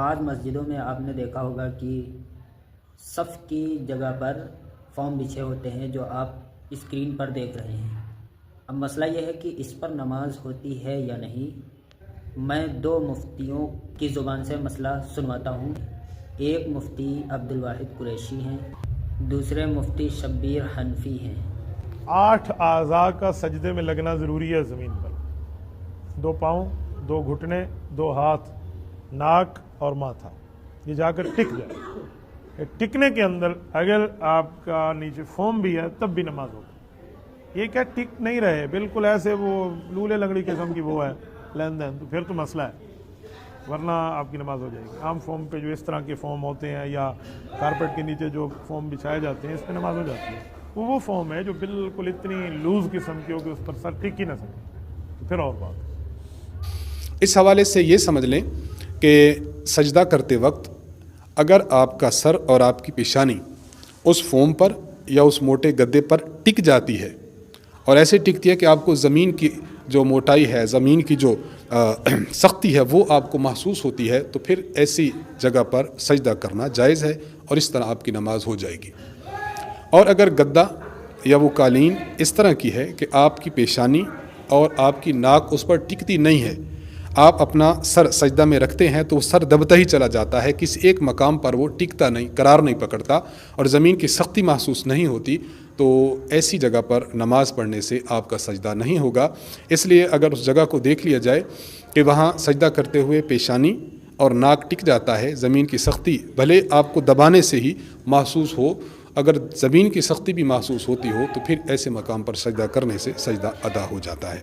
بعض مسجدوں میں آپ نے دیکھا ہوگا کہ صف کی جگہ پر فوم بچھے ہوتے ہیں جو آپ اسکرین پر دیکھ رہے ہیں۔ اب مسئلہ یہ ہے کہ اس پر نماز ہوتی ہے یا نہیں۔ میں دو مفتیوں کی زبان سے مسئلہ سنواتا ہوں۔ ایک مفتی عبدالواحد قریشی ہیں، دوسرے مفتی شبیر حنفی ہیں۔ 8 اعضاء کا سجدے میں لگنا ضروری ہے زمین پر، 2 پاؤں، 2 گھٹنے، 2 ہاتھ، ناک اور ماتھا، یہ جا کر ٹک جائے۔ ٹکنے کے اندر اگر آپ کا نیچے فوم بھی ہے تب بھی نماز ہوگی۔ یہ کیا ٹک نہیں رہے، بالکل ایسے وہ لولے لنگڑی قسم کی وہ ہے لین دین، تو پھر تو مسئلہ ہے، ورنہ آپ کی نماز ہو جائے گی۔ عام فوم پہ جو اس طرح کے فوم ہوتے ہیں یا کارپیٹ کے نیچے جو فوم بچھائے جاتے ہیں اس پہ نماز ہو جاتی ہے۔ وہ فوم ہے جو بالکل اتنی لوز قسم کی ہو کہ اس پر سر ٹک ہی نہ سکے، تو پھر اور بات۔ اس حوالے سے یہ سمجھ لیں کہ سجدہ کرتے وقت اگر آپ کا سر اور آپ کی پیشانی اس فوم پر یا اس موٹے گدے پر ٹک جاتی ہے اور ایسے ٹکتی ہے کہ آپ کو زمین کی جو موٹائی ہے، زمین کی جو سختی ہے وہ آپ کو محسوس ہوتی ہے، تو پھر ایسی جگہ پر سجدہ کرنا جائز ہے اور اس طرح آپ کی نماز ہو جائے گی۔ اور اگر گدا یا وہ قالین اس طرح کی ہے کہ آپ کی پیشانی اور آپ کی ناک اس پر ٹکتی نہیں ہے، آپ اپنا سر سجدہ میں رکھتے ہیں تو وہ سر دبتا ہی چلا جاتا ہے، کسی ایک مقام پر وہ ٹکتا نہیں، قرار نہیں پکڑتا اور زمین کی سختی محسوس نہیں ہوتی، تو ایسی جگہ پر نماز پڑھنے سے آپ کا سجدہ نہیں ہوگا۔ اس لیے اگر اس جگہ کو دیکھ لیا جائے کہ وہاں سجدہ کرتے ہوئے پیشانی اور ناک ٹک جاتا ہے، زمین کی سختی بھلے آپ کو دبانے سے ہی محسوس ہو، اگر زمین کی سختی بھی محسوس ہوتی ہو تو پھر ایسے مقام پر سجدہ کرنے سے سجدہ ادا ہو جاتا ہے۔